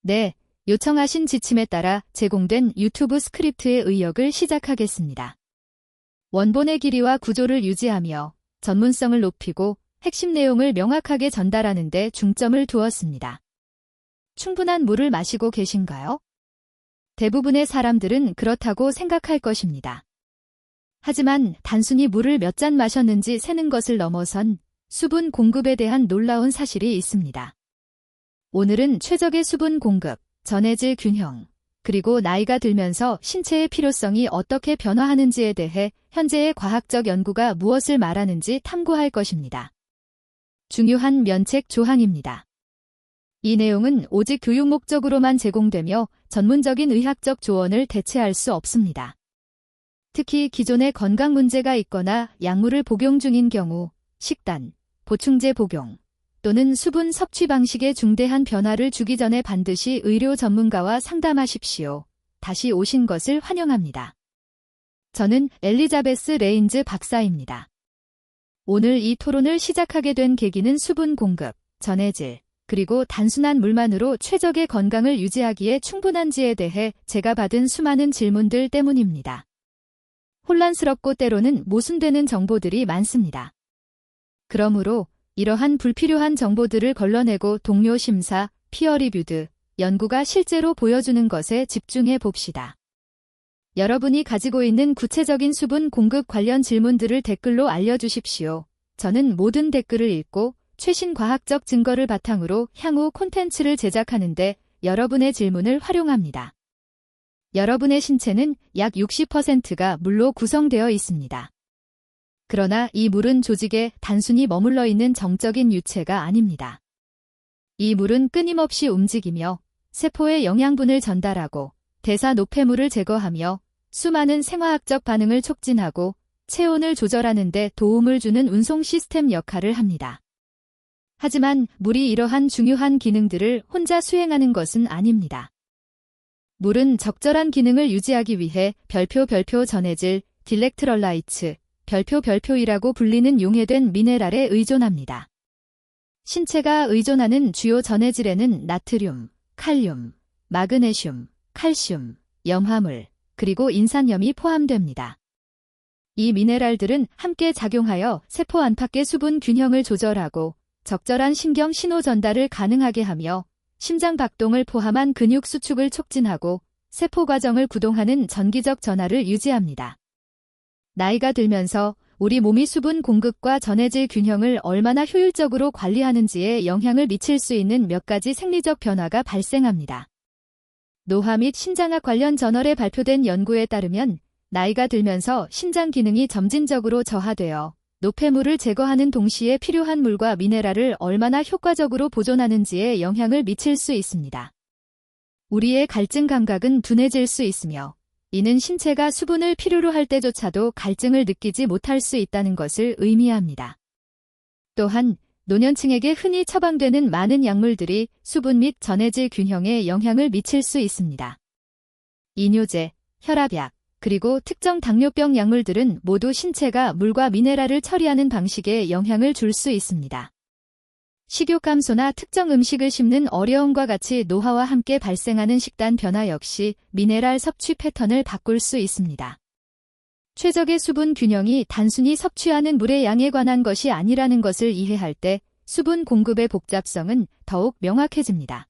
네, 요청하신 지침에 따라 제공된 유튜브 스크립트의 의역을 시작하겠습니다. 원본의 길이와 구조를 유지하며 전문성을 높이고 핵심 내용을 명확하게 전달하는 데 중점을 두었습니다. 충분한 물을 마시고 계신가요? 대부분의 사람들은 그렇다고 생각할 것입니다. 하지만 단순히 물을 몇 잔 마셨는지 세는 것을 넘어선 수분 공급에 대한 놀라운 사실이 있습니다. 오늘은 최적의 수분 공급, 전해질 균형, 그리고 나이가 들면서 신체의 필요성이 어떻게 변화하는지에 대해 현재의 과학적 연구가 무엇을 말하는지 탐구할 것입니다. 중요한 면책 조항입니다. 이 내용은 오직 교육 목적으로만 제공되며 전문적인 의학적 조언을 대체할 수 없습니다. 특히 기존에 건강 문제가 있거나 약물을 복용 중인 경우 식단, 보충제 복용 또는 수분 섭취 방식에 중대한 변화를 주기 전에 반드시 의료 전문가와 상담하십시오. 다시 오신 것을 환영합니다. 저는 엘리자베스 레인즈 박사입니다. 오늘 이 토론을 시작하게 된 계기는 수분 공급, 전해질, 그리고 단순한 물만으로 최적의 건강을 유지하기에 충분한지에 대해 제가 받은 수많은 질문들 때문입니다. 혼란스럽고 때로는 모순되는 정보들이 많습니다. 그러므로 이러한 불필요한 정보들을 걸러내고 동료 심사, 피어 리뷰드, 연구가 실제로 보여주는 것에 집중해 봅시다. 여러분이 가지고 있는 구체적인 수분 공급 관련 질문들을 댓글로 알려주십시오. 저는 모든 댓글을 읽고 최신 과학적 증거를 바탕으로 향후 콘텐츠를 제작하는데 여러분의 질문을 활용합니다. 여러분의 신체는 약 60%가 물로 구성되어 있습니다. 그러나 이 물은 조직에 단순히 머물러 있는 정적인 유체가 아닙니다. 이 물은 끊임없이 움직이며 세포에 영양분을 전달하고 대사 노폐물을 제거하며 수많은 생화학적 반응을 촉진하고 체온을 조절하는 데 도움을 주는 운송 시스템 역할을 합니다. 하지만 물이 이러한 중요한 기능들을 혼자 수행하는 것은 아닙니다. 물은 적절한 기능을 유지하기 위해 별표 전해질, 딜렉트럴라이츠, 별표이라고 불리는 용해된 미네랄에 의존합니다. 신체가 의존하는 주요 전해질에는 나트륨, 칼륨, 마그네슘, 칼슘, 염화물, 그리고 인산염이 포함됩니다. 이 미네랄들은 함께 작용하여 세포 안팎의 수분 균형을 조절하고 적절한 신경 신호 전달을 가능하게 하며 심장 박동을 포함한 근육 수축을 촉진하고 세포 과정을 구동하는 전기적 전하를 유지합니다. 나이가 들면서 우리 몸이 수분 공급과 전해질 균형을 얼마나 효율적으로 관리하는지에 영향을 미칠 수 있는 몇 가지 생리적 변화가 발생합니다. 노화 및 신장학 관련 저널에 발표된 연구에 따르면 나이가 들면서 신장 기능이 점진적으로 저하되어 노폐물을 제거하는 동시에 필요한 물과 미네랄을 얼마나 효과적으로 보존하는지에 영향을 미칠 수 있습니다. 우리의 갈증 감각은 둔해질 수 있으며 이는 신체가 수분을 필요로 할 때조차도 갈증을 느끼지 못할 수 있다는 것을 의미합니다. 또한 노년층에게 흔히 처방되는 많은 약물들이 수분 및 전해질 균형에 영향을 미칠 수 있습니다. 이뇨제, 혈압약, 그리고 특정 당뇨병 약물들은 모두 신체가 물과 미네랄을 처리하는 방식에 영향을 줄 수 있습니다. 식욕 감소나 특정 음식을 씹는 어려움과 같이 노화와 함께 발생하는 식단 변화 역시 미네랄 섭취 패턴을 바꿀 수 있습니다. 최적의 수분 균형이 단순히 섭취하는 물의 양에 관한 것이 아니라는 것을 이해할 때 수분 공급의 복잡성은 더욱 명확해집니다.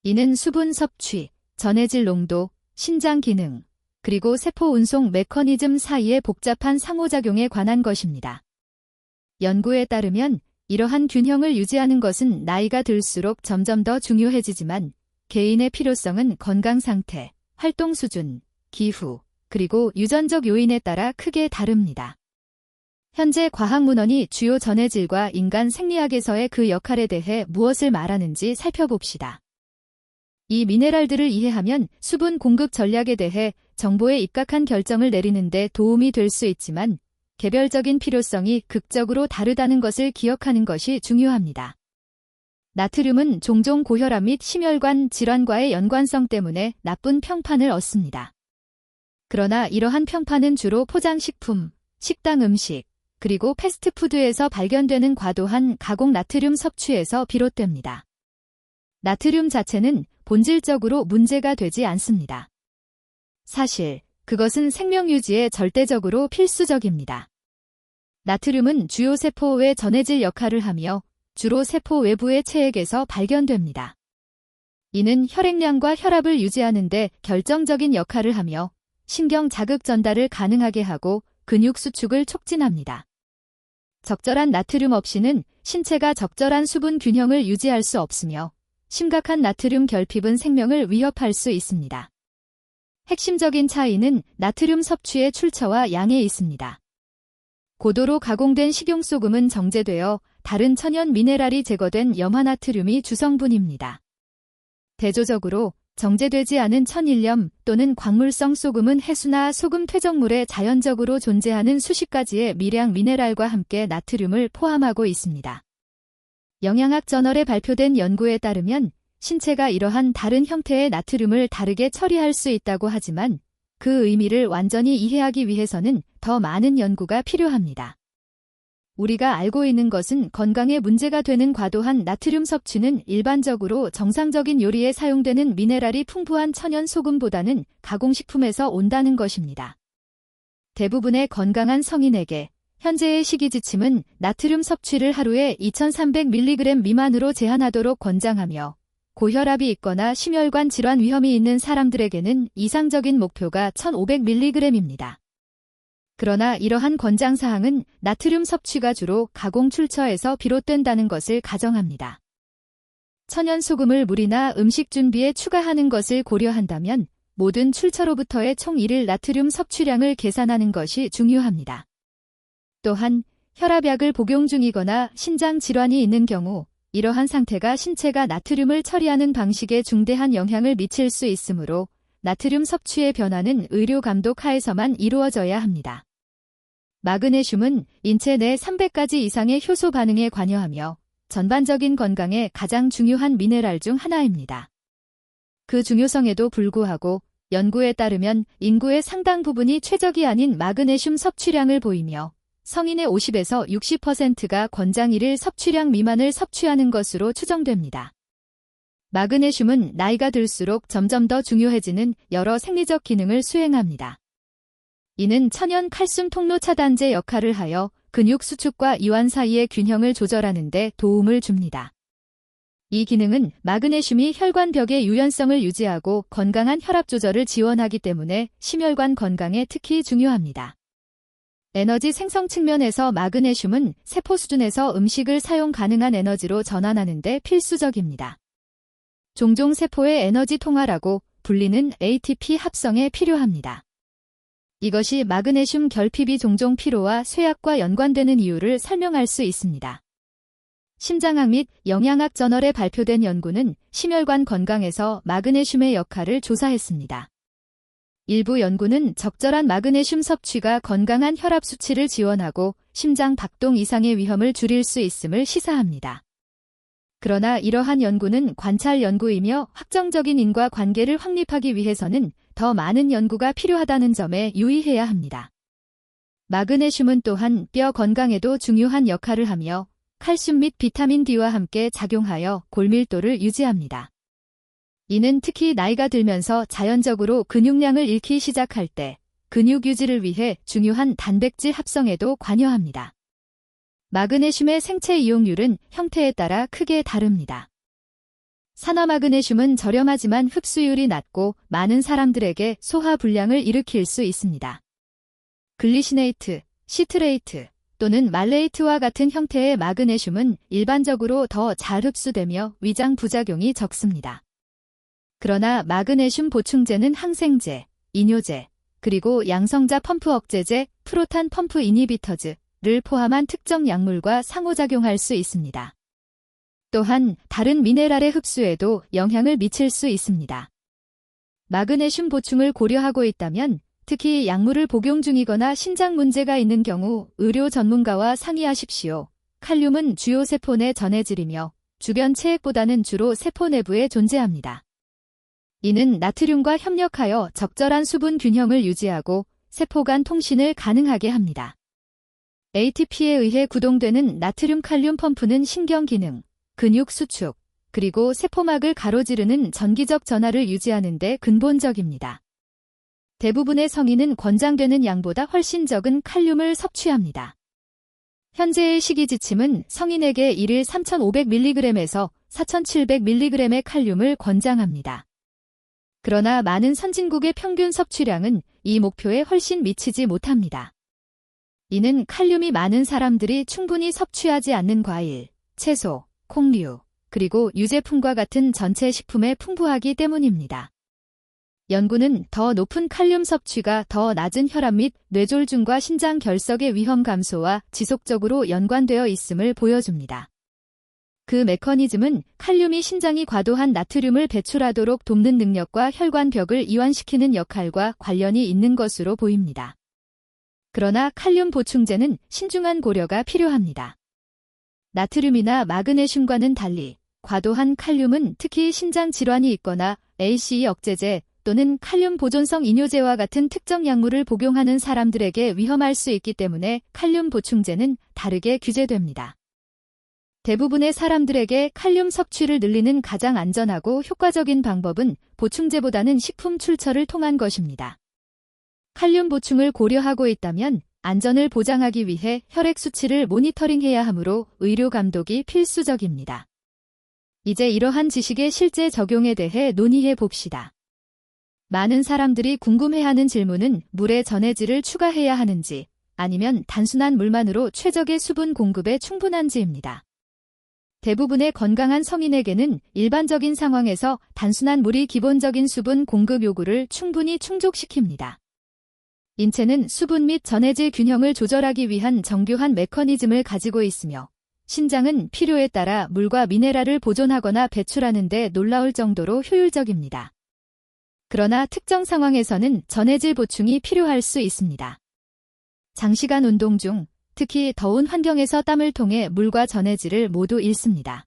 이는 수분 섭취, 전해질 농도, 신장 기능, 그리고 세포 운송 메커니즘 사이의 복잡한 상호작용에 관한 것입니다. 연구에 따르면 이러한 균형을 유지하는 것은 나이가 들수록 점점 더 중요해지지만 개인의 필요성은 건강 상태, 활동 수준, 기후, 그리고 유전적 요인에 따라 크게 다릅니다. 현재 과학문헌이 주요 전해질과 인간 생리학에서의 그 역할에 대해 무엇을 말하는지 살펴봅시다. 이 미네랄들을 이해하면 수분 공급 전략에 대해 정보에 입각한 결정을 내리는 데 도움이 될 수 있지만 개별적인 필요성이 극적으로 다르다는 것을 기억하는 것이 중요합니다. 나트륨은 종종 고혈압 및 심혈관 질환과의 연관성 때문에 나쁜 평판을 얻습니다. 그러나 이러한 평판은 주로 포장식품, 식당 음식, 그리고 패스트푸드에서 발견되는 과도한 가공 나트륨 섭취에서 비롯됩니다. 나트륨 자체는 본질적으로 문제가 되지 않습니다. 사실 그것은 생명 유지에 절대적으로 필수적입니다. 나트륨은 주요 세포의 전해질 역할을 하며 주로 세포 외부의 체액에서 발견됩니다. 이는 혈액량과 혈압을 유지하는 데 결정적인 역할을 하며 신경 자극 전달을 가능하게 하고 근육 수축을 촉진합니다. 적절한 나트륨 없이는 신체가 적절한 수분 균형을 유지할 수 없으며 심각한 나트륨 결핍은 생명을 위협할 수 있습니다. 핵심적인 차이는 나트륨 섭취의 출처와 양에 있습니다. 고도로 가공된 식용소금은 정제되어 다른 천연 미네랄이 제거된 염화나트륨이 주성분입니다. 대조적으로 정제되지 않은 천일염 또는 광물성 소금은 해수나 소금 퇴적물에 자연적으로 존재하는 수십 가지의 미량 미네랄과 함께 나트륨을 포함하고 있습니다. 영양학 저널에 발표된 연구에 따르면 신체가 이러한 다른 형태의 나트륨을 다르게 처리할 수 있다고 하지만 그 의미를 완전히 이해하기 위해서는 더 많은 연구가 필요합니다. 우리가 알고 있는 것은 건강에 문제가 되는 과도한 나트륨 섭취는 일반적으로 정상적인 요리에 사용되는 미네랄이 풍부한 천연 소금보다는 가공식품에서 온다는 것입니다. 대부분의 건강한 성인에게 현재의 식이지침은 나트륨 섭취를 하루에 2300mg 미만으로 제한하도록 권장하며 고혈압이 있거나 심혈관 질환 위험이 있는 사람들에게는 이상적인 목표가 1500mg입니다. 그러나 이러한 권장사항은 나트륨 섭취가 주로 가공 출처에서 비롯된다는 것을 가정합니다. 천연 소금을 물이나 음식 준비에 추가하는 것을 고려한다면 모든 출처로부터의 총 일일 나트륨 섭취량을 계산하는 것이 중요합니다. 또한 혈압약을 복용 중이거나 신장 질환이 있는 경우 이러한 상태가 신체가 나트륨을 처리하는 방식에 중대한 영향을 미칠 수 있으므로 나트륨 섭취의 변화는 의료 감독 하에서만 이루어져야 합니다. 마그네슘은 인체 내 300가지 이상의 효소 반응에 관여하며 전반적인 건강에 가장 중요한 미네랄 중 하나입니다. 그 중요성에도 불구하고 연구에 따르면 인구의 상당 부분이 최적이 아닌 마그네슘 섭취량을 보이며 성인의 50에서 60%가 권장 1일 섭취량 미만을 섭취하는 것으로 추정됩니다. 마그네슘은 나이가 들수록 점점 더 중요해지는 여러 생리적 기능을 수행합니다. 이는 천연 칼슘 통로 차단제 역할을 하여 근육 수축과 이완 사이의 균형을 조절하는 데 도움을 줍니다. 이 기능은 마그네슘이 혈관벽의 유연성을 유지하고 건강한 혈압 조절을 지원하기 때문에 심혈관 건강에 특히 중요합니다. 에너지 생성 측면에서 마그네슘은 세포 수준에서 음식을 사용 가능한 에너지로 전환하는 데 필수적입니다. 종종 세포의 에너지 통화라고 불리는 ATP 합성에 필요합니다. 이것이 마그네슘 결핍이 종종 피로와 쇠약과 연관되는 이유를 설명할 수 있습니다. 심장학 및 영양학 저널에 발표된 연구는 심혈관 건강에서 마그네슘의 역할을 조사했습니다. 일부 연구는 적절한 마그네슘 섭취가 건강한 혈압 수치를 지원하고 심장 박동 이상의 위험을 줄일 수 있음을 시사합니다. 그러나 이러한 연구는 관찰 연구이며 확정적인 인과 관계를 확립하기 위해서는 더 많은 연구가 필요하다는 점에 유의해야 합니다. 마그네슘은 또한 뼈 건강에도 중요한 역할을 하며 칼슘 및 비타민 D와 함께 작용하여 골밀도를 유지합니다. 이는 특히 나이가 들면서 자연적으로 근육량을 잃기 시작할 때 근육 유지를 위해 중요한 단백질 합성에도 관여합니다. 마그네슘의 생체 이용률은 형태에 따라 크게 다릅니다. 산화마그네슘은 저렴하지만 흡수율이 낮고 많은 사람들에게 소화 불량을 일으킬 수 있습니다. 글리시네이트, 시트레이트 또는 말레이트와 같은 형태의 마그네슘은 일반적으로 더 잘 흡수되며 위장 부작용이 적습니다. 그러나 마그네슘 보충제는 항생제, 이뇨제, 그리고 양성자 펌프 억제제, 프로탄 펌프 이니비터즈를 포함한 특정 약물과 상호작용할 수 있습니다. 또한 다른 미네랄의 흡수에도 영향을 미칠 수 있습니다. 마그네슘 보충을 고려하고 있다면 특히 약물을 복용 중이거나 신장 문제가 있는 경우 의료 전문가와 상의하십시오. 칼륨은 주요 세포 내 전해질이며 주변 체액보다는 주로 세포 내부에 존재합니다. 이는 나트륨과 협력하여 적절한 수분 균형을 유지하고 세포 간 통신을 가능하게 합니다. ATP에 의해 구동되는 나트륨 칼륨 펌프는 신경 기능, 근육 수축, 그리고 세포막을 가로지르는 전기적 전하를 유지하는 데 근본적입니다. 대부분의 성인은 권장되는 양보다 훨씬 적은 칼륨을 섭취합니다. 현재의 식이 지침은 성인에게 일일 3,500mg에서 4,700mg의 칼륨을 권장합니다. 그러나 많은 선진국의 평균 섭취량은 이 목표에 훨씬 미치지 못합니다. 이는 칼륨이 많은 사람들이 충분히 섭취하지 않는 과일, 채소, 콩류, 그리고 유제품과 같은 전체 식품에 풍부하기 때문입니다. 연구는 더 높은 칼륨 섭취가 더 낮은 혈압 및 뇌졸중과 신장 결석의 위험 감소와 지속적으로 연관되어 있음을 보여줍니다. 그 메커니즘은 칼륨이 신장이 과도한 나트륨을 배출하도록 돕는 능력과 혈관벽을 이완시키는 역할과 관련이 있는 것으로 보입니다. 그러나 칼륨 보충제는 신중한 고려가 필요합니다. 나트륨이나 마그네슘과는 달리 과도한 칼륨은 특히 신장 질환이 있거나 ACE 억제제 또는 칼륨 보존성 이뇨제와 같은 특정 약물을 복용하는 사람들에게 위험할 수 있기 때문에 칼륨 보충제는 다르게 규제됩니다. 대부분의 사람들에게 칼륨 섭취를 늘리는 가장 안전하고 효과적인 방법은 보충제보다는 식품 출처를 통한 것입니다. 칼륨 보충을 고려하고 있다면 안전을 보장하기 위해 혈액 수치를 모니터링해야 하므로 의료 감독이 필수적입니다. 이제 이러한 지식의 실제 적용에 대해 논의해 봅시다. 많은 사람들이 궁금해하는 질문은 물에 전해질을 추가해야 하는지 아니면 단순한 물만으로 최적의 수분 공급에 충분한지입니다. 대부분의 건강한 성인에게는 일반적인 상황에서 단순한 물이 기본적인 수분 공급 요구를 충분히 충족시킵니다. 인체는 수분 및 전해질 균형을 조절하기 위한 정교한 메커니즘을 가지고 있으며 신장은 필요에 따라 물과 미네랄을 보존하거나 배출하는 데 놀라울 정도로 효율적입니다. 그러나 특정 상황에서는 전해질 보충이 필요할 수 있습니다. 장시간 운동 중 특히 더운 환경에서 땀을 통해 물과 전해질을 모두 잃습니다.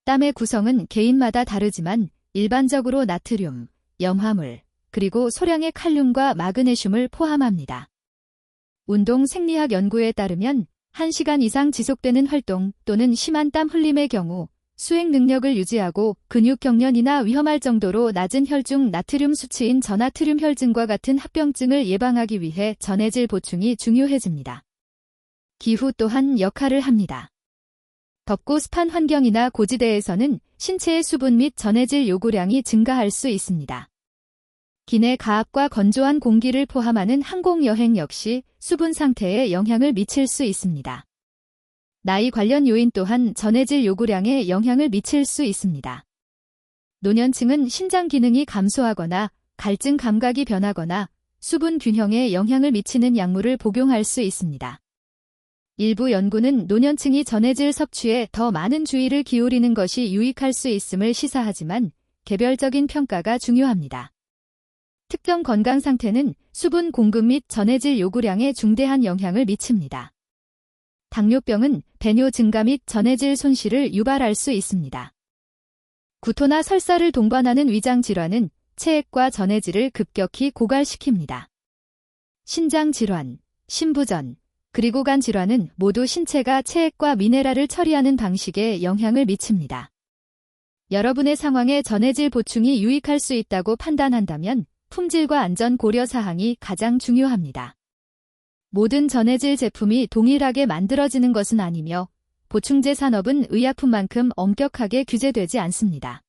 땀의 구성은 개인마다 다르지만 일반적으로 나트륨, 염화물, 그리고 소량의 칼륨과 마그네슘을 포함합니다. 운동 생리학 연구에 따르면 1시간 이상 지속되는 활동 또는 심한 땀 흘림의 경우 수행 능력을 유지하고 근육 경련이나 위험할 정도로 낮은 혈중 나트륨 수치인 저나트륨 혈증과 같은 합병증을 예방하기 위해 전해질 보충이 중요해집니다. 기후 또한 역할을 합니다. 덥고 습한 환경이나 고지대에서는 신체의 수분 및 전해질 요구량이 증가할 수 있습니다. 기내 가압과 건조한 공기를 포함하는 항공여행 역시 수분 상태에 영향을 미칠 수 있습니다. 나이 관련 요인 또한 전해질 요구량에 영향을 미칠 수 있습니다. 노년층은 신장 기능이 감소하거나 갈증 감각이 변하거나 수분 균형에 영향을 미치는 약물을 복용할 수 있습니다. 일부 연구는 노년층이 전해질 섭취에 더 많은 주의를 기울이는 것이 유익할 수 있음을 시사하지만 개별적인 평가가 중요합니다. 특정 건강 상태는 수분 공급 및 전해질 요구량에 중대한 영향을 미칩니다. 당뇨병은 배뇨 증가 및 전해질 손실을 유발할 수 있습니다. 구토나 설사를 동반하는 위장 질환은 체액과 전해질을 급격히 고갈시킵니다. 신장 질환, 신부전, 그리고 간 질환은 모두 신체가 체액과 미네랄을 처리하는 방식에 영향을 미칩니다. 여러분의 상황에 전해질 보충이 유익할 수 있다고 판단한다면 품질과 안전 고려 사항이 가장 중요합니다. 모든 전해질 제품이 동일하게 만들어지는 것은 아니며 보충제 산업은 의약품만큼 엄격하게 규제되지 않습니다.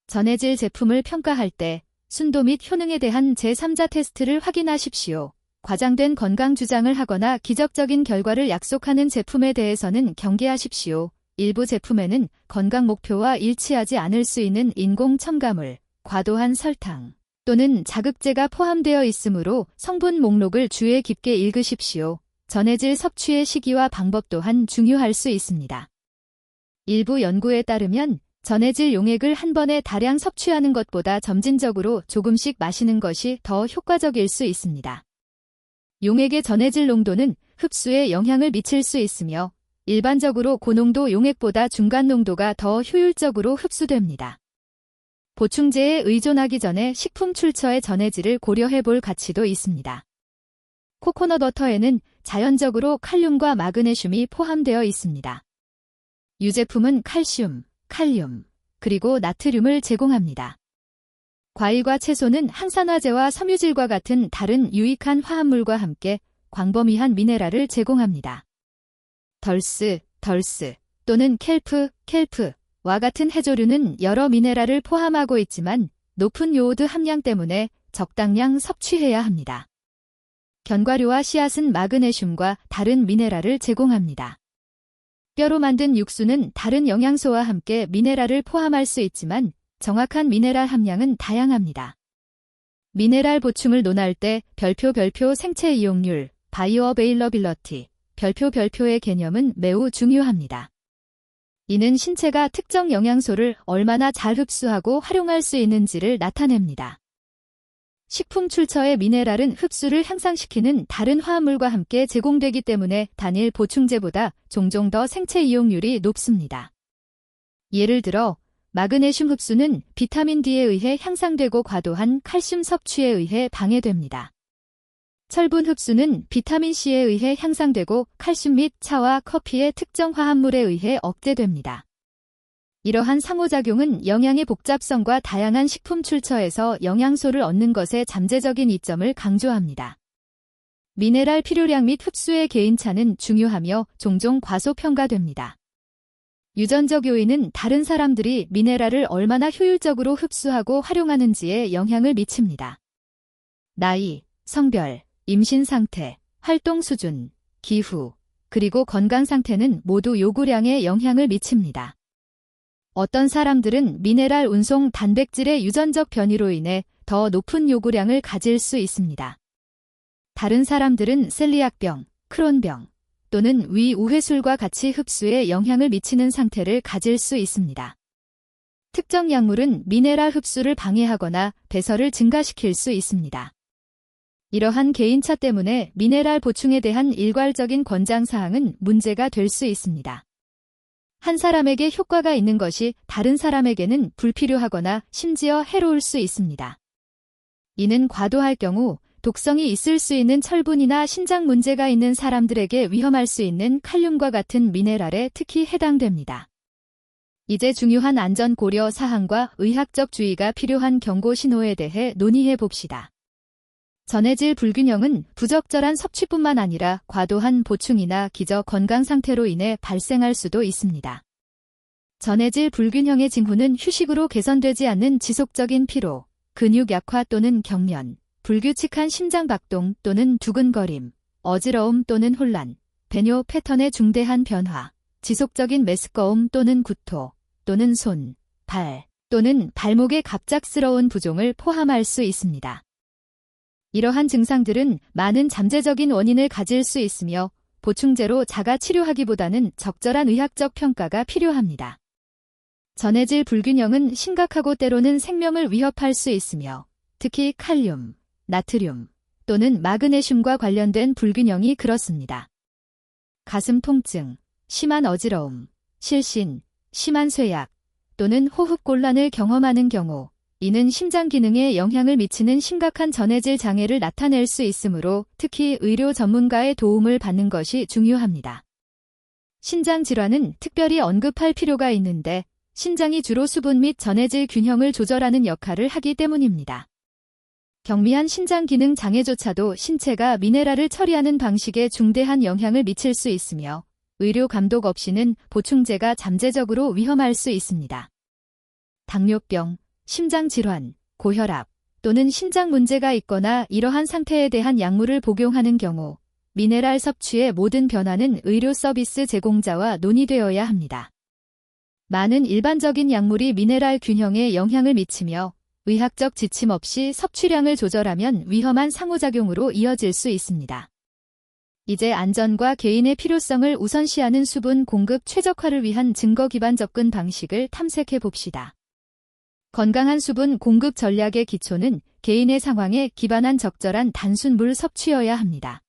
전해질 제품을 평가할 때 순도 및 효능에 대한 제3자 테스트를 확인하십시오. 과장된 건강 주장을 하거나 기적적인 결과를 약속하는 제품에 대해서는 경계하십시오. 일부 제품에는 건강 목표와 일치하지 않을 수 있는 인공 첨가물, 과도한 설탕 또는 자극제가 포함되어 있으므로 성분 목록을 주의 깊게 읽으십시오. 전해질 섭취의 시기와 방법 또한 중요할 수 있습니다. 일부 연구에 따르면 전해질 용액을 한 번에 다량 섭취하는 것보다 점진적으로 조금씩 마시는 것이 더 효과적일 수 있습니다. 용액의 전해질 농도는 흡수에 영향을 미칠 수 있으며 일반적으로 고농도 용액보다 중간 농도가 더 효율적으로 흡수됩니다. 보충제에 의존하기 전에 식품 출처의 전해질을 고려해 볼 가치도 있습니다. 코코넛 버터에는 자연적으로 칼륨과 마그네슘이 포함되어 있습니다. 유제품은 칼슘, 칼륨, 그리고 나트륨을 제공합니다. 과일과 채소는 항산화제와 섬유질과 같은 다른 유익한 화합물과 함께 광범위한 미네랄을 제공합니다. 덜스 또는 켈프와 같은 해조류는 여러 미네랄을 포함하고 있지만 높은 요오드 함량 때문에 적당량 섭취해야 합니다. 견과류와 씨앗은 마그네슘과 다른 미네랄을 제공합니다. 뼈로 만든 육수는 다른 영양소와 함께 미네랄을 포함할 수 있지만 정확한 미네랄 함량은 다양합니다. 미네랄 보충을 논할 때 별표 생체 이용률, 바이오어베일러빌러티, 별표의 개념은 매우 중요합니다. 이는 신체가 특정 영양소를 얼마나 잘 흡수하고 활용할 수 있는지를 나타냅니다. 식품 출처의 미네랄은 흡수를 향상시키는 다른 화합물과 함께 제공되기 때문에 단일 보충제보다 종종 더 생체 이용률이 높습니다. 예를 들어 마그네슘 흡수는 비타민 D에 의해 향상되고 과도한 칼슘 섭취에 의해 방해됩니다. 철분 흡수는 비타민 C에 의해 향상되고 칼슘 및 차와 커피의 특정 화합물에 의해 억제됩니다. 이러한 상호작용은 영양의 복잡성과 다양한 식품 출처에서 영양소를 얻는 것의 잠재적인 이점을 강조합니다. 미네랄 필요량 및 흡수의 개인차는 중요하며 종종 과소평가됩니다. 유전적 요인은 다른 사람들이 미네랄을 얼마나 효율적으로 흡수하고 활용하는지에 영향을 미칩니다. 나이, 성별, 임신 상태, 활동 수준, 기후, 그리고 건강 상태는 모두 요구량에 영향을 미칩니다. 어떤 사람들은 미네랄 운송 단백질의 유전적 변이로 인해 더 높은 요구량을 가질 수 있습니다. 다른 사람들은 셀리악병, 크론병 또는 위 우회술과 같이 흡수에 영향을 미치는 상태를 가질 수 있습니다. 특정 약물은 미네랄 흡수를 방해하거나 배설을 증가시킬 수 있습니다. 이러한 개인차 때문에 미네랄 보충에 대한 일괄적인 권장사항은 문제가 될 수 있습니다. 한 사람에게 효과가 있는 것이 다른 사람에게는 불필요하거나 심지어 해로울 수 있습니다. 이는 과도할 경우 독성이 있을 수 있는 철분이나 신장 문제가 있는 사람들에게 위험할 수 있는 칼륨과 같은 미네랄에 특히 해당됩니다. 이제 중요한 안전 고려 사항과 의학적 주의가 필요한 경고 신호에 대해 논의해 봅시다. 전해질 불균형은 부적절한 섭취뿐만 아니라 과도한 보충이나 기저 건강 상태로 인해 발생할 수도 있습니다. 전해질 불균형의 징후는 휴식으로 개선되지 않는 지속적인 피로, 근육 약화 또는 경련, 불규칙한 심장 박동 또는 두근거림, 어지러움 또는 혼란, 배뇨 패턴의 중대한 변화, 지속적인 메스꺼움 또는 구토, 또는 손, 발, 또는 발목의 갑작스러운 부종을 포함할 수 있습니다. 이러한 증상들은 많은 잠재적인 원인을 가질 수 있으며 보충제로 자가 치료하기보다는 적절한 의학적 평가가 필요합니다. 전해질 불균형은 심각하고 때로는 생명을 위협할 수 있으며 특히 칼륨, 나트륨 또는 마그네슘과 관련된 불균형이 그렇습니다. 가슴 통증, 심한 어지러움, 실신, 심한 쇠약 또는 호흡 곤란을 경험하는 경우 이는 심장 기능에 영향을 미치는 심각한 전해질 장애를 나타낼 수 있으므로 특히 의료 전문가의 도움을 받는 것이 중요합니다. 신장 질환은 특별히 언급할 필요가 있는데 신장이 주로 수분 및 전해질 균형을 조절하는 역할을 하기 때문입니다. 경미한 신장 기능 장애조차도 신체가 미네랄을 처리하는 방식에 중대한 영향을 미칠 수 있으며 의료 감독 없이는 보충제가 잠재적으로 위험할 수 있습니다. 당뇨병, 심장질환, 고혈압 또는 신장 문제가 있거나 이러한 상태에 대한 약물을 복용하는 경우 미네랄 섭취의 모든 변화는 의료 서비스 제공자와 논의되어야 합니다. 많은 일반적인 약물이 미네랄 균형에 영향을 미치며 의학적 지침 없이 섭취량을 조절하면 위험한 상호작용으로 이어질 수 있습니다. 이제 안전과 개인의 필요성을 우선시하는 수분 공급 최적화를 위한 증거 기반 접근 방식을 탐색해 봅시다. 건강한 수분 공급 전략의 기초는 개인의 상황에 기반한 적절한 단순 물 섭취여야 합니다.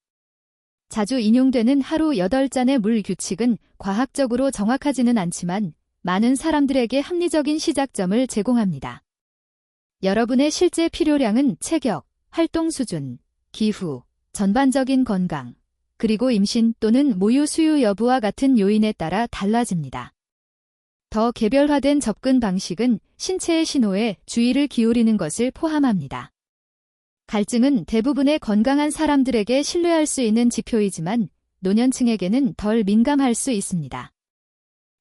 자주 인용되는 하루 8잔의 물 규칙은 과학적으로 정확하지는 않지만 많은 사람들에게 합리적인 시작점을 제공합니다. 여러분의 실제 필요량은 체격, 활동 수준, 기후, 전반적인 건강, 그리고 임신 또는 모유 수유 여부와 같은 요인에 따라 달라집니다. 더 개별화된 접근 방식은 신체의 신호에 주의를 기울이는 것을 포함합니다. 갈증은 대부분의 건강한 사람들에게 신뢰할 수 있는 지표이지만 노년층에게는 덜 민감할 수 있습니다.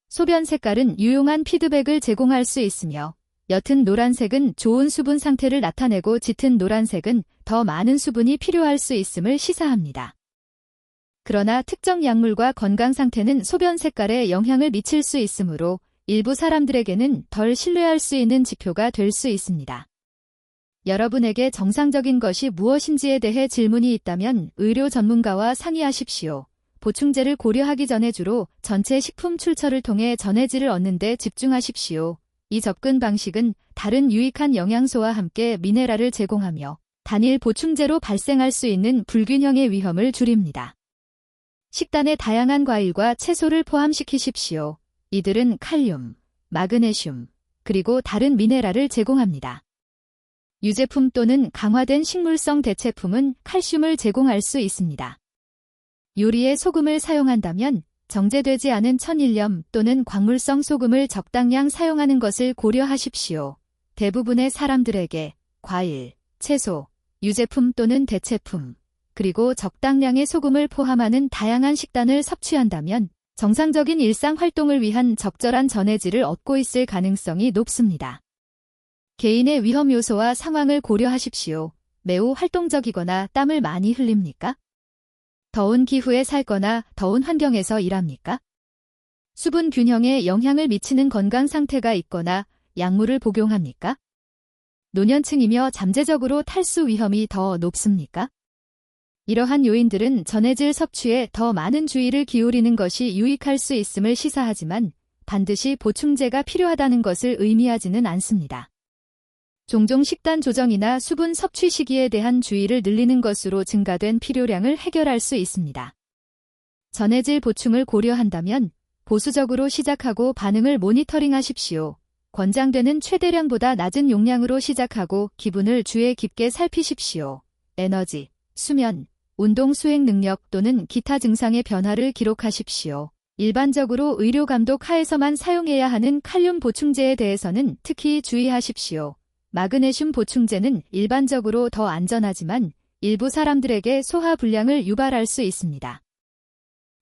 소변 색깔은 유용한 피드백을 제공할 수 있으며 옅은 노란색은 좋은 수분 상태를 나타내고 짙은 노란색은 더 많은 수분이 필요할 수 있음을 시사합니다. 그러나 특정 약물과 건강 상태는 소변 색깔에 영향을 미칠 수 있으므로 일부 사람들에게는 덜 신뢰할 수 있는 지표가 될 수 있습니다. 여러분에게 정상적인 것이 무엇인지에 대해 질문이 있다면 의료 전문가와 상의하십시오. 보충제를 고려하기 전에 주로 전체 식품 출처를 통해 전해질을 얻는 데 집중하십시오. 이 접근 방식은 다른 유익한 영양소와 함께 미네랄을 제공하며 단일 보충제로 발생할 수 있는 불균형의 위험을 줄입니다. 식단에 다양한 과일과 채소를 포함시키십시오. 이들은 칼륨, 마그네슘, 그리고 다른 미네랄을 제공합니다. 유제품 또는 강화된 식물성 대체품은 칼슘을 제공할 수 있습니다. 요리에 소금을 사용한다면 정제되지 않은 천일염 또는 광물성 소금을 적당량 사용하는 것을 고려하십시오. 대부분의 사람들에게 과일, 채소, 유제품 또는 대체품, 그리고 적당량의 소금을 포함하는 다양한 식단을 섭취한다면 정상적인 일상 활동을 위한 적절한 전해질을 얻고 있을 가능성이 높습니다. 개인의 위험 요소와 상황을 고려하십시오. 매우 활동적이거나 땀을 많이 흘립니까? 더운 기후에 살거나 더운 환경에서 일합니까? 수분 균형에 영향을 미치는 건강 상태가 있거나 약물을 복용합니까? 노년층이며 잠재적으로 탈수 위험이 더 높습니까? 이러한 요인들은 전해질 섭취에 더 많은 주의를 기울이는 것이 유익할 수 있음을 시사하지만 반드시 보충제가 필요하다는 것을 의미하지는 않습니다. 종종 식단 조정이나 수분 섭취 시기에 대한 주의를 늘리는 것으로 증가된 필요량을 해결할 수 있습니다. 전해질 보충을 고려한다면 보수적으로 시작하고 반응을 모니터링하십시오. 권장되는 최대량보다 낮은 용량으로 시작하고 기분을 주의 깊게 살피십시오. 에너지, 수면, 운동 수행 능력 또는 기타 증상의 변화를 기록하십시오. 일반적으로 의료 감독 하에서만 사용해야 하는 칼륨 보충제에 대해서는 특히 주의하십시오. 마그네슘 보충제는 일반적으로 더 안전하지만 일부 사람들에게 소화 불량을 유발할 수 있습니다.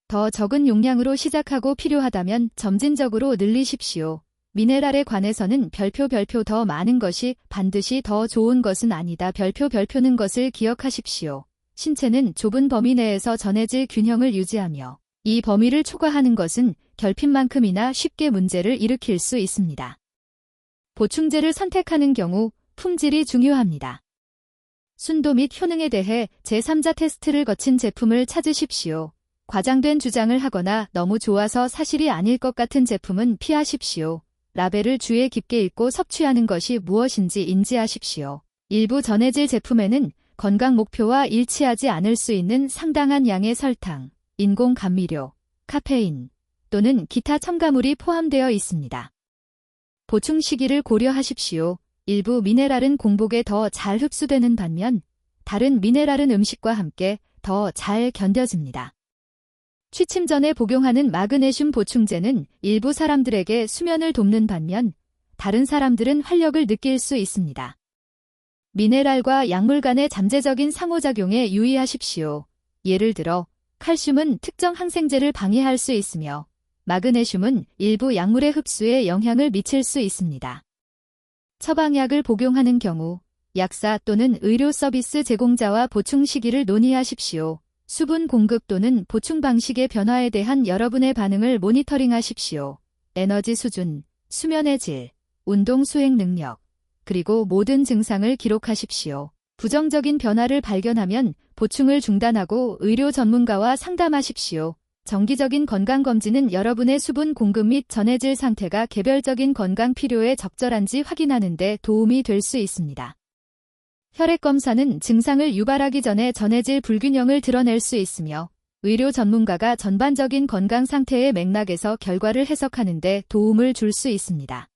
더 적은 용량으로 시작하고 필요하다면 점진적으로 늘리십시오. 미네랄에 관해서는 별표 더 많은 것이 반드시 더 좋은 것은 아니다. 별표는 것을 기억하십시오. 신체는 좁은 범위 내에서 전해질 균형을 유지하며 이 범위를 초과하는 것은 결핍만큼이나 쉽게 문제를 일으킬 수 있습니다. 보충제를 선택하는 경우 품질이 중요합니다. 순도 및 효능에 대해 제3자 테스트를 거친 제품을 찾으십시오. 과장된 주장을 하거나 너무 좋아서 사실이 아닐 것 같은 제품은 피하십시오. 라벨을 주의 깊게 읽고 섭취하는 것이 무엇인지 인지하십시오. 일부 전해질 제품에는 건강 목표와 일치하지 않을 수 있는 상당한 양의 설탕, 인공 감미료, 카페인 또는 기타 첨가물이 포함되어 있습니다. 보충 시기를 고려하십시오. 일부 미네랄은 공복에 더 잘 흡수되는 반면 다른 미네랄은 음식과 함께 더 잘 견뎌집니다. 취침 전에 복용하는 마그네슘 보충제는 일부 사람들에게 수면을 돕는 반면 다른 사람들은 활력을 느낄 수 있습니다. 미네랄과 약물 간의 잠재적인 상호작용에 유의하십시오. 예를 들어 칼슘은 특정 항생제를 방해할 수 있으며 마그네슘은 일부 약물의 흡수에 영향을 미칠 수 있습니다. 처방약을 복용하는 경우 약사 또는 의료 서비스 제공자와 보충 시기를 논의하십시오. 수분 공급 또는 보충 방식의 변화에 대한 여러분의 반응을 모니터링하십시오. 에너지 수준, 수면의 질, 운동 수행 능력, 그리고 모든 증상을 기록하십시오. 부정적인 변화를 발견하면 보충을 중단하고 의료 전문가와 상담하십시오. 정기적인 건강검진은 여러분의 수분 공급 및 전해질 상태가 개별적인 건강 필요에 적절한지 확인하는 데 도움이 될 수 있습니다. 혈액검사는 증상을 유발하기 전에 전해질 불균형을 드러낼 수 있으며 의료 전문가가 전반적인 건강 상태의 맥락에서 결과를 해석하는 데 도움을 줄 수 있습니다.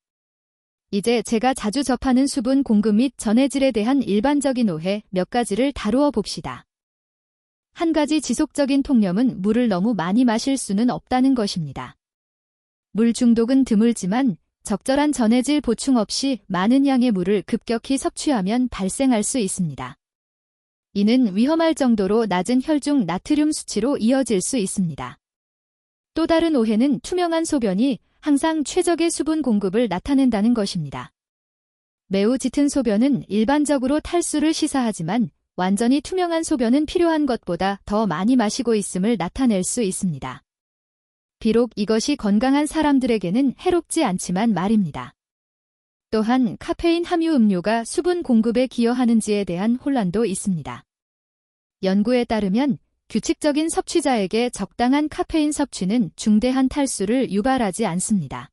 이제 제가 자주 접하는 수분 공급 및 전해질에 대한 일반적인 오해 몇 가지를 다루어 봅시다. 한 가지 지속적인 통념은 물을 너무 많이 마실 수는 없다는 것입니다. 물 중독은 드물지만 적절한 전해질 보충 없이 많은 양의 물을 급격히 섭취하면 발생할 수 있습니다. 이는 위험할 정도로 낮은 혈중 나트륨 수치로 이어질 수 있습니다. 또 다른 오해는 투명한 소변이 항상 최적의 수분 공급을 나타낸다는 것입니다. 매우 짙은 소변은 일반적으로 탈수를 시사하지만 완전히 투명한 소변은 필요한 것보다 더 많이 마시고 있음을 나타낼 수 있습니다. 비록 이것이 건강한 사람들에게는 해롭지 않지만 말입니다. 또한 카페인 함유 음료가 수분 공급에 기여하는지에 대한 혼란도 있습니다. 연구에 따르면 규칙적인 섭취자에게 적당한 카페인 섭취는 중대한 탈수를 유발하지 않습니다.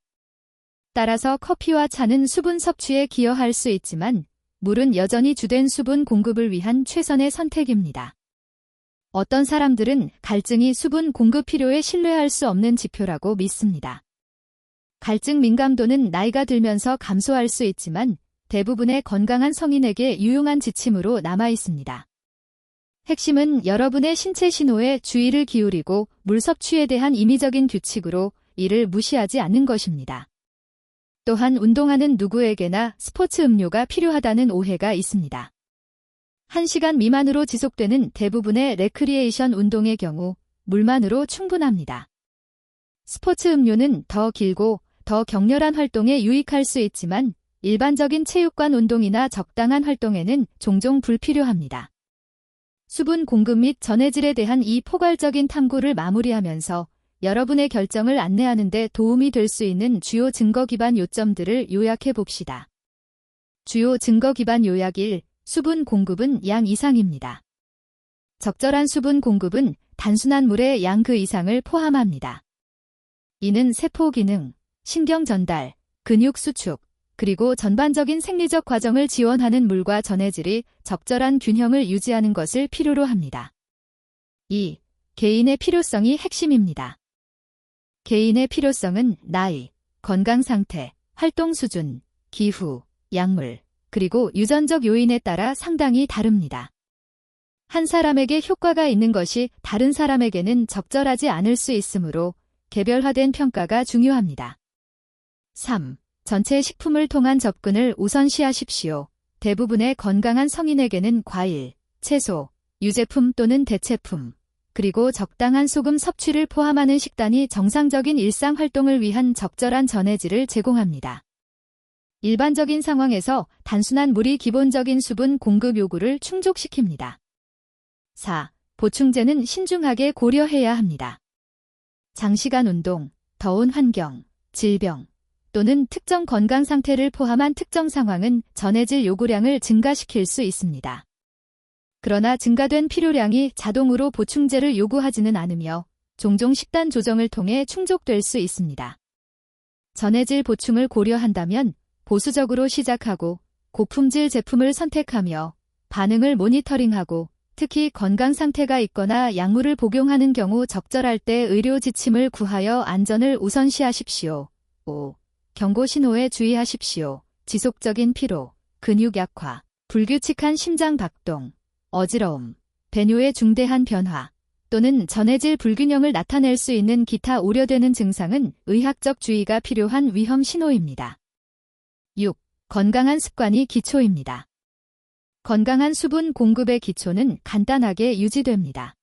따라서 커피와 차는 수분 섭취에 기여할 수 있지만 물은 여전히 주된 수분 공급을 위한 최선의 선택입니다. 어떤 사람들은 갈증이 수분 공급 필요에 신뢰할 수 없는 지표라고 믿습니다. 갈증 민감도는 나이가 들면서 감소할 수 있지만 대부분의 건강한 성인에게 유용한 지침으로 남아 있습니다. 핵심은 여러분의 신체 신호에 주의를 기울이고 물 섭취에 대한 임의적인 규칙으로 이를 무시하지 않는 것입니다. 또한 운동하는 누구에게나 스포츠 음료가 필요하다는 오해가 있습니다. 1시간 미만으로 지속되는 대부분의 레크리에이션 운동의 경우 물만으로 충분합니다. 스포츠 음료는 더 길고 더 격렬한 활동에 유익할 수 있지만 일반적인 체육관 운동이나 적당한 활동에는 종종 불필요합니다. 수분 공급 및 전해질에 대한 이 포괄적인 탐구를 마무리하면서 여러분의 결정을 안내하는 데 도움이 될 수 있는 주요 증거 기반 요점들을 요약해 봅시다. 주요 증거 기반 요약 1. 수분 공급은 양 이상입니다. 적절한 수분 공급은 단순한 물의 양 그 이상을 포함합니다. 이는 세포 기능, 신경 전달, 근육 수축, 그리고 전반적인 생리적 과정을 지원하는 물과 전해질이 적절한 균형을 유지하는 것을 필요로 합니다. 2. 개인의 필요성이 핵심입니다. 개인의 필요성은 나이, 건강 상태, 활동 수준, 기후, 약물, 그리고 유전적 요인에 따라 상당히 다릅니다. 한 사람에게 효과가 있는 것이 다른 사람에게는 적절하지 않을 수 있으므로 개별화된 평가가 중요합니다. 3. 전체 식품을 통한 접근을 우선시하십시오. 대부분의 건강한 성인에게는 과일, 채소, 유제품 또는 대체품, 그리고 적당한 소금 섭취를 포함하는 식단이 정상적인 일상 활동을 위한 적절한 전해질을 제공합니다. 일반적인 상황에서 단순한 물이 기본적인 수분 공급 요구를 충족시킵니다. 4. 보충제는 신중하게 고려해야 합니다. 장시간 운동, 더운 환경, 질병, 또는 특정 건강 상태를 포함한 특정 상황은 전해질 요구량을 증가시킬 수 있습니다. 그러나 증가된 필요량이 자동으로 보충제를 요구하지는 않으며 종종 식단 조정을 통해 충족될 수 있습니다. 전해질 보충을 고려한다면 보수적으로 시작하고 고품질 제품을 선택하며 반응을 모니터링하고 특히 건강 상태가 있거나 약물을 복용하는 경우 적절할 때 의료 지침을 구하여 안전을 우선시하십시오. 5. 경고 신호에 주의하십시오. 지속적인 피로, 근육 약화, 불규칙한 심장 박동, 어지러움, 배뇨의 중대한 변화, 또는 전해질 불균형을 나타낼 수 있는 기타 우려되는 증상은 의학적 주의가 필요한 위험 신호입니다. 6. 건강한 습관이 기초입니다. 건강한 수분 공급의 기초는 간단하게 유지됩니다.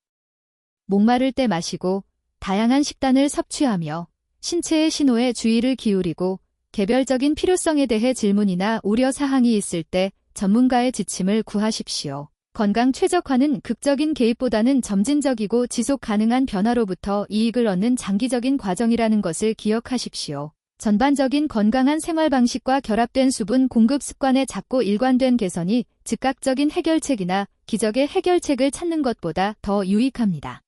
목마를 때 마시고 다양한 식단을 섭취하며 신체의 신호에 주의를 기울이고 개별적인 필요성에 대해 질문이나 우려 사항이 있을 때 전문가의 지침을 구하십시오. 건강 최적화는 극적인 개입보다는 점진적이고 지속 가능한 변화로부터 이익을 얻는 장기적인 과정이라는 것을 기억하십시오. 전반적인 건강한 생활 방식과 결합된 수분 공급 습관의 작고 일관된 개선이 즉각적인 해결책이나 기적의 해결책을 찾는 것보다 더 유익합니다.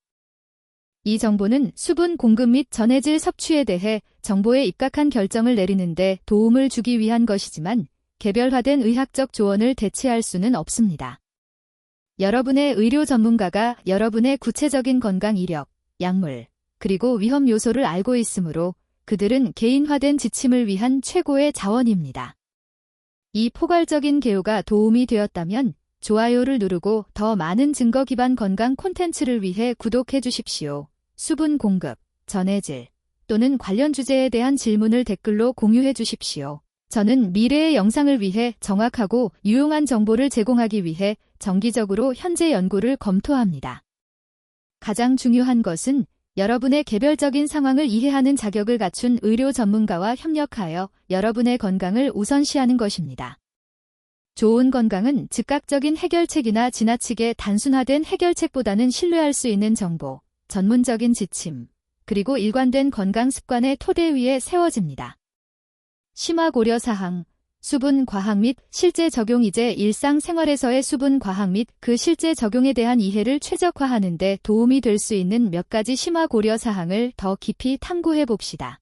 이 정보는 수분 공급 및 전해질 섭취에 대해 정보에 입각한 결정을 내리는 데 도움을 주기 위한 것이지만 개별화된 의학적 조언을 대체할 수는 없습니다. 여러분의 의료 전문가가 여러분의 구체적인 건강 이력, 약물, 그리고 위험 요소를 알고 있으므로 그들은 개인화된 지침을 위한 최고의 자원입니다. 이 포괄적인 개요가 도움이 되었다면 좋아요를 누르고 더 많은 증거 기반 건강 콘텐츠를 위해 구독해 주십시오. 수분 공급, 전해질, 또는 관련 주제에 대한 질문을 댓글로 공유해 주십시오. 저는 미래의 영상을 위해 정확하고 유용한 정보를 제공하기 위해 정기적으로 현재 연구를 검토합니다. 가장 중요한 것은 여러분의 개별적인 상황을 이해하는 자격을 갖춘 의료 전문가와 협력하여 여러분의 건강을 우선시하는 것입니다. 좋은 건강은 즉각적인 해결책이나 지나치게 단순화된 해결책보다는 신뢰할 수 있는 정보, 전문적인 지침, 그리고 일관된 건강 습관의 토대 위에 세워집니다. 심화 고려 사항, 수분 과학 및 실제 적용. 이제 일상생활에서의 수분 과학 및 그 실제 적용에 대한 이해를 최적화하는 데 도움이 될 수 있는 몇 가지 심화 고려 사항을 더 깊이 탐구해 봅시다.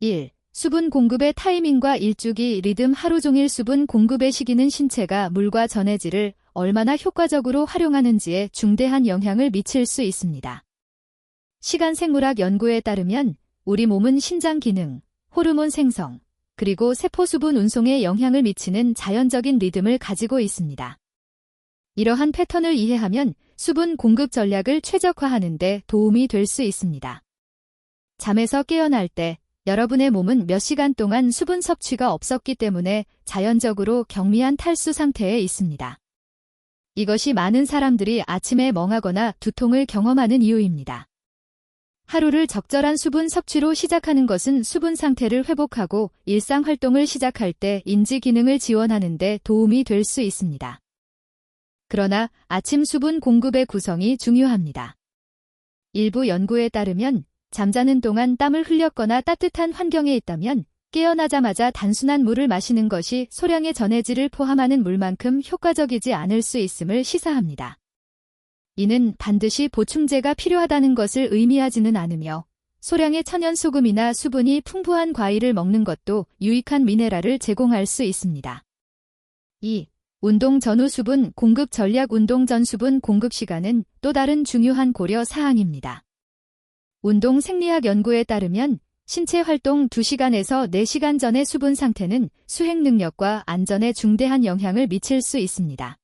1. 수분 공급의 타이밍과 일주기 리듬. 하루 종일 수분 공급의 시기는 신체가 물과 전해질을 얼마나 효과적으로 활용하는지에 중대한 영향을 미칠 수 있습니다. 시간 생물학 연구에 따르면 우리 몸은 신장 기능, 호르몬 생성, 그리고 세포 수분 운송에 영향을 미치는 자연적인 리듬을 가지고 있습니다. 이러한 패턴을 이해하면 수분 공급 전략을 최적화하는 데 도움이 될 수 있습니다. 잠에서 깨어날 때 여러분의 몸은 몇 시간 동안 수분 섭취가 없었기 때문에 자연적으로 경미한 탈수 상태에 있습니다. 이것이 많은 사람들이 아침에 멍하거나 두통을 경험하는 이유입니다. 하루를 적절한 수분 섭취로 시작하는 것은 수분 상태를 회복하고 일상 활동을 시작할 때 인지 기능을 지원하는 데 도움이 될 수 있습니다. 그러나 아침 수분 공급의 구성이 중요합니다. 일부 연구에 따르면 잠자는 동안 땀을 흘렸거나 따뜻한 환경에 있다면 깨어나자마자 단순한 물을 마시는 것이 소량의 전해질을 포함하는 물만큼 효과적이지 않을 수 있음을 시사합니다. 이는 반드시 보충제가 필요하다는 것을 의미하지는 않으며 소량의 천연소금이나 수분이 풍부한 과일을 먹는 것도 유익한 미네랄을 제공할 수 있습니다. 2. 운동 전후 수분 공급 전략. 운동 전 수분 공급 시간은 또 다른 중요한 고려 사항입니다. 운동 생리학 연구에 따르면 신체 활동 2시간에서 4시간 전의 수분 상태는 수행 능력과 안전에 중대한 영향을 미칠 수 있습니다.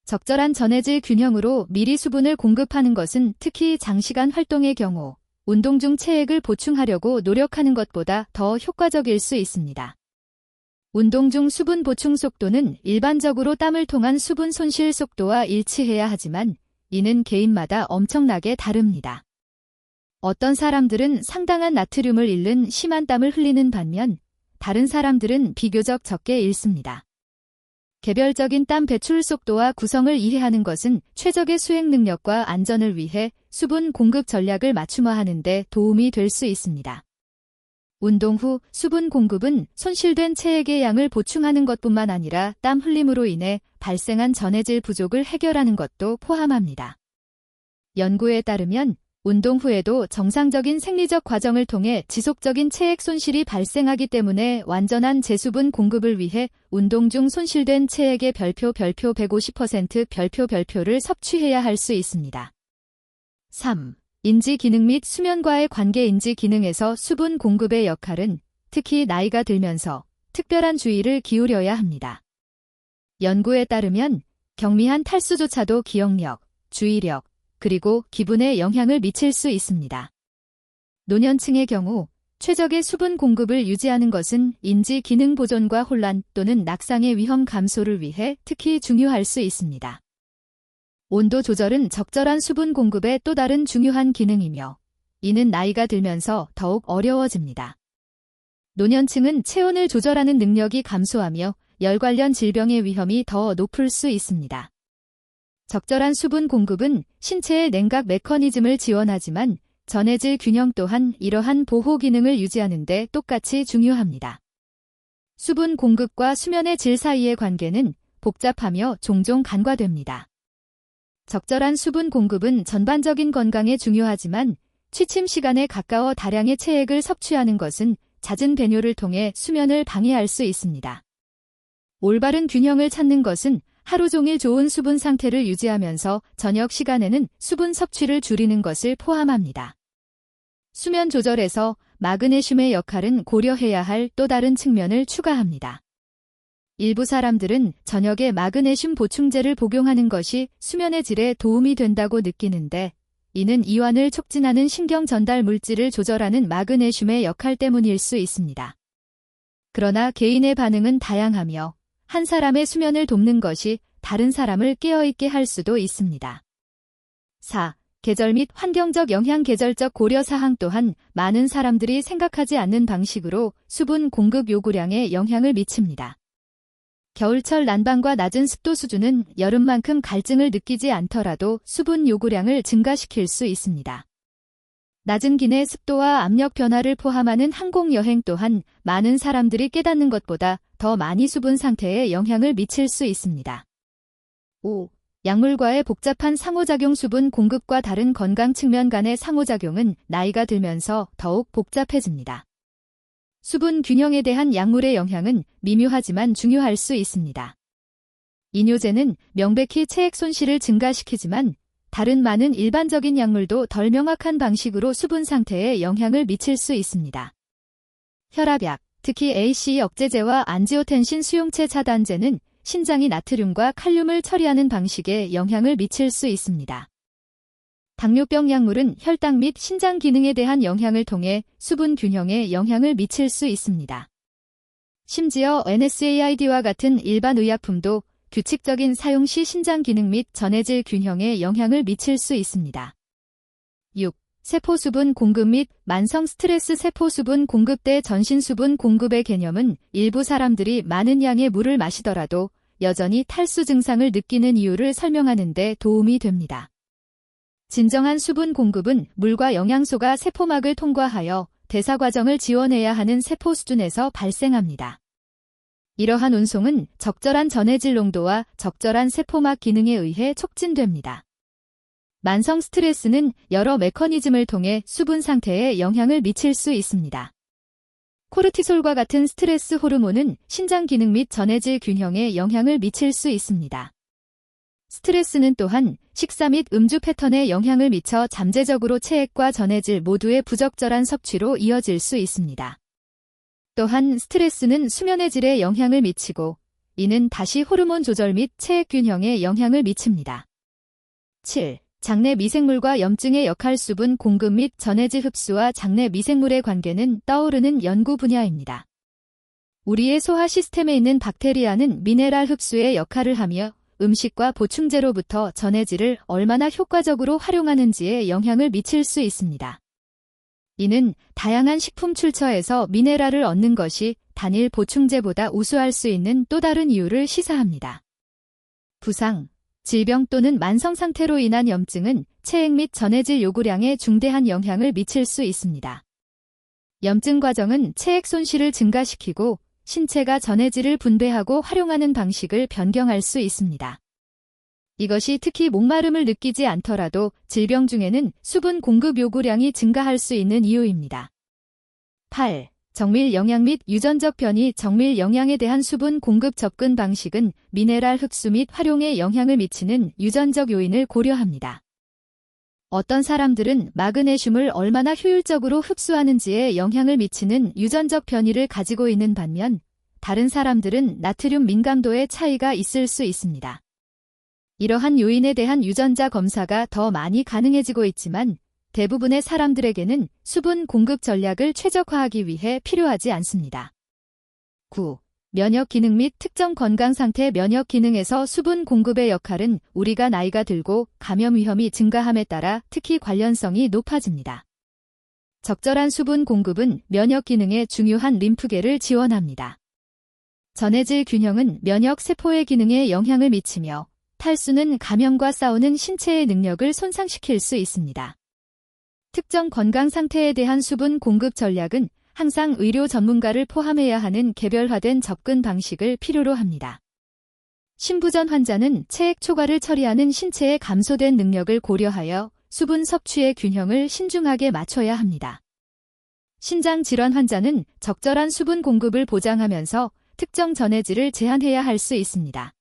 적절한 전해질 균형으로 미리 수분을 공급하는 것은 특히 장시간 활동의 경우 운동 중 체액을 보충하려고 노력하는 것보다 더 효과적일 수 있습니다. 운동 중 수분 보충 속도는 일반적으로 땀을 통한 수분 손실 속도와 일치해야 하지만 이는 개인마다 엄청나게 다릅니다. 어떤 사람들은 상당한 나트륨을 잃는 심한 땀을 흘리는 반면 다른 사람들은 비교적 적게 잃습니다. 개별적인 땀 배출 속도와 구성을 이해하는 것은 최적의 수행 능력과 안전을 위해 수분 공급 전략을 맞춤화하는 데 도움이 될 수 있습니다. 운동 후 수분 공급은 손실된 체액의 양을 보충하는 것뿐만 아니라 땀 흘림으로 인해 발생한 전해질 부족을 해결하는 것도 포함합니다. 연구에 따르면 운동 후에도 정상적인 생리적 과정을 통해 지속적인 체액 손실이 발생하기 때문에 완전한 제수분 공급을 위해 운동 중 손실된 체액의 별표 150% 별표를 섭취해야 할 수 있습니다. 3. 인지 기능 및 수면과의 관계. 인지 기능에서 수분 공급의 역할은 특히 나이가 들면서 특별한 주의를 기울여야 합니다. 연구에 따르면 경미한 탈수조차도 기억력, 주의력, 그리고 기분에 영향을 미칠 수 있습니다. 노년층의 경우 최적의 수분 공급을 유지하는 것은 인지 기능 보존과 혼란 또는 낙상의 위험 감소를 위해 특히 중요할 수 있습니다. 온도 조절은 적절한 수분 공급의 또 다른 중요한 기능이며 이는 나이가 들면서 더욱 어려워집니다. 노년층은 체온을 조절하는 능력이 감소하며 열 관련 질병의 위험이 더 높을 수 있습니다. 적절한 수분 공급은 신체의 냉각 메커니즘을 지원하지만 전해질 균형 또한 이러한 보호 기능을 유지하는 데 똑같이 중요합니다. 수분 공급과 수면의 질 사이의 관계는 복잡하며 종종 간과됩니다. 적절한 수분 공급은 전반적인 건강에 중요하지만 취침 시간에 가까워 다량의 체액을 섭취하는 것은 잦은 배뇨를 통해 수면을 방해할 수 있습니다. 올바른 균형을 찾는 것은 하루 종일 좋은 수분 상태를 유지하면서 저녁 시간에는 수분 섭취를 줄이는 것을 포함합니다. 수면 조절에서 마그네슘의 역할은 고려해야 할 또 다른 측면을 추가합니다. 일부 사람들은 저녁에 마그네슘 보충제를 복용하는 것이 수면의 질에 도움이 된다고 느끼는데 이는 이완을 촉진하는 신경 전달 물질을 조절하는 마그네슘의 역할 때문일 수 있습니다. 그러나 개인의 반응은 다양하며 한 사람의 수면을 돕는 것이 다른 사람을 깨어있게 할 수도 있습니다. 4. 계절 및 환경적 영향. 계절적 고려사항 또한 많은 사람들이 생각하지 않는 방식으로 수분 공급 요구량에 영향을 미칩니다. 겨울철 난방과 낮은 습도 수준은 여름만큼 갈증을 느끼지 않더라도 수분 요구량을 증가시킬 수 있습니다. 낮은 기내 습도와 압력 변화를 포함하는 항공여행 또한 많은 사람들이 깨닫는 것보다 더 많이 수분 상태에 영향을 미칠 수 있습니다. 5. 약물과의 복잡한 상호작용. 수분 공급과 다른 건강 측면 간의 상호작용은 나이가 들면서 더욱 복잡해집니다. 수분 균형에 대한 약물의 영향은 미묘하지만 중요할 수 있습니다. 이뇨제는 명백히 체액 손실을 증가시키지만 다른 많은 일반적인 약물도 덜 명확한 방식으로 수분 상태에 영향을 미칠 수 있습니다. 혈압약, 특히 ACE 억제제와 안지오텐신 수용체 차단제는 신장이 나트륨과 칼륨을 처리하는 방식에 영향을 미칠 수 있습니다. 당뇨병 약물은 혈당 및 신장 기능에 대한 영향을 통해 수분 균형에 영향을 미칠 수 있습니다. 심지어 NSAID와 같은 일반 의약품도 규칙적인 사용 시 신장 기능 및 전해질 균형에 영향을 미칠 수 있습니다. 6. 세포 수분 공급 및 만성 스트레스. 세포 수분 공급 대 전신 수분 공급의 개념은 일부 사람들이 많은 양의 물을 마시더라도 여전히 탈수 증상을 느끼는 이유를 설명하는 데 도움이 됩니다. 진정한 수분 공급은 물과 영양소가 세포막을 통과하여 대사 과정을 지원해야 하는 세포 수준에서 발생합니다. 이러한 운송은 적절한 전해질 농도와 적절한 세포막 기능에 의해 촉진됩니다. 만성 스트레스는 여러 메커니즘을 통해 수분 상태에 영향을 미칠 수 있습니다. 코르티솔과 같은 스트레스 호르몬은 신장 기능 및 전해질 균형에 영향을 미칠 수 있습니다. 스트레스는 또한 식사 및 음주 패턴에 영향을 미쳐 잠재적으로 체액과 전해질 모두의 부적절한 섭취로 이어질 수 있습니다. 또한 스트레스는 수면의 질에 영향을 미치고 이는 다시 호르몬 조절 및 체액 균형에 영향을 미칩니다. 7. 장내 미생물과 염증의 역할. 수분 공급 및 전해질 흡수와 장내 미생물의 관계는 떠오르는 연구 분야입니다. 우리의 소화 시스템에 있는 박테리아는 미네랄 흡수의 역할을 하며 음식과 보충제로부터 전해질을 얼마나 효과적으로 활용하는지에 영향을 미칠 수 있습니다. 이는 다양한 식품 출처에서 미네랄을 얻는 것이 단일 보충제보다 우수할 수 있는 또 다른 이유를 시사합니다. 부상, 질병 또는 만성 상태로 인한 염증은 체액 및 전해질 요구량에 중대한 영향을 미칠 수 있습니다. 염증 과정은 체액 손실을 증가시키고 신체가 전해질을 분배하고 활용하는 방식을 변경할 수 있습니다. 이것이 특히 목마름을 느끼지 않더라도 질병 중에는 수분 공급 요구량이 증가할 수 있는 이유입니다. 8. 정밀 영양 및 유전적 변이. 정밀 영양에 대한 수분 공급 접근 방식은 미네랄 흡수 및 활용에 영향을 미치는 유전적 요인을 고려합니다. 어떤 사람들은 마그네슘을 얼마나 효율적으로 흡수하는지에 영향을 미치는 유전적 변이를 가지고 있는 반면 다른 사람들은 나트륨 민감도의 차이가 있을 수 있습니다. 이러한 요인에 대한 유전자 검사가 더 많이 가능해지고 있지만 대부분의 사람들에게는 수분 공급 전략을 최적화하기 위해 필요하지 않습니다. 9. 면역 기능 및 특정 건강 상태. 면역 기능에서 수분 공급의 역할은 우리가 나이가 들고 감염 위험이 증가함에 따라 특히 관련성이 높아집니다. 적절한 수분 공급은 면역 기능에 중요한 림프계를 지원합니다. 전해질 균형은 면역 세포의 기능에 영향을 미치며 탈수는 감염과 싸우는 신체의 능력을 손상시킬 수 있습니다. 특정 건강 상태에 대한 수분 공급 전략은 항상 의료 전문가를 포함해야 하는 개별화된 접근 방식을 필요로 합니다. 신부전 환자는 체액 초과를 처리하는 신체의 감소된 능력을 고려하여 수분 섭취의 균형을 신중하게 맞춰야 합니다. 신장 질환 환자는 적절한 수분 공급을 보장하면서 특정 전해질을 제한해야 할 수 있습니다.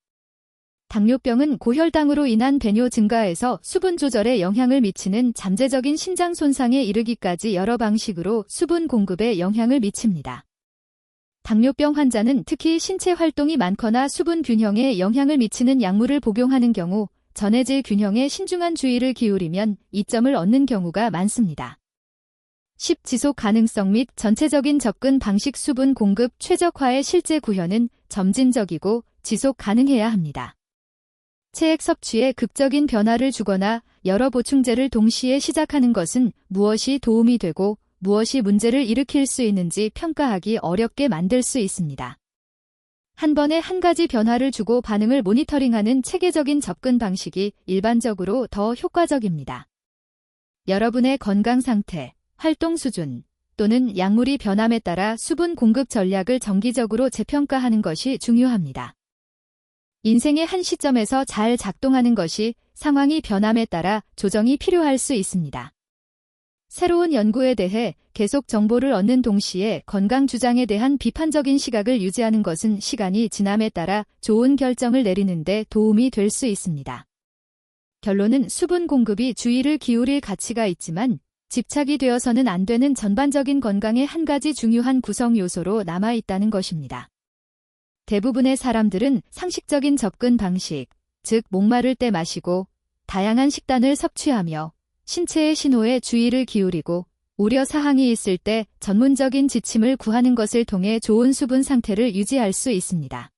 당뇨병은 고혈당으로 인한 배뇨 증가에서 수분 조절에 영향을 미치는 잠재적인 신장 손상에 이르기까지 여러 방식으로 수분 공급에 영향을 미칩니다. 당뇨병 환자는 특히 신체 활동이 많거나 수분 균형에 영향을 미치는 약물을 복용하는 경우 전해질 균형에 신중한 주의를 기울이면 이점을 얻는 경우가 많습니다. 10. 지속 가능성 및 전체적인 접근 방식. 수분 공급 최적화의 실제 구현은 점진적이고 지속 가능해야 합니다. 체액 섭취에 극적인 변화를 주거나 여러 보충제를 동시에 시작하는 것은 무엇이 도움이 되고 무엇이 문제를 일으킬 수 있는지 평가하기 어렵게 만들 수 있습니다. 한 번에 한 가지 변화를 주고 반응을 모니터링하는 체계적인 접근 방식이 일반적으로 더 효과적입니다. 여러분의 건강 상태, 활동 수준 또는 약물이 변함에 따라 수분 공급 전략을 정기적으로 재평가하는 것이 중요합니다. 인생의 한 시점에서 잘 작동하는 것이 상황이 변함에 따라 조정이 필요할 수 있습니다. 새로운 연구에 대해 계속 정보를 얻는 동시에 건강 주장에 대한 비판적인 시각을 유지하는 것은 시간이 지남에 따라 좋은 결정을 내리는 데 도움이 될 수 있습니다. 결론은 수분 공급이 주의를 기울일 가치가 있지만 집착이 되어서는 안 되는 전반적인 건강의 한 가지 중요한 구성 요소로 남아 있다는 것입니다. 대부분의 사람들은 상식적인 접근 방식, 즉 목마를 때 마시고 다양한 식단을 섭취하며 신체의 신호에 주의를 기울이고 우려 사항이 있을 때 전문적인 지침을 구하는 것을 통해 좋은 수분 상태를 유지할 수 있습니다.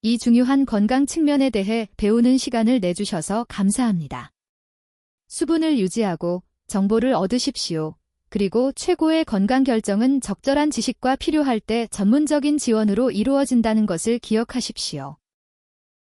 이 중요한 건강 측면에 대해 배우는 시간을 내주셔서 감사합니다. 수분을 유지하고 정보를 얻으십시오. 그리고 최고의 건강 결정은 적절한 지식과 필요할 때 전문적인 지원으로 이루어진다는 것을 기억하십시오.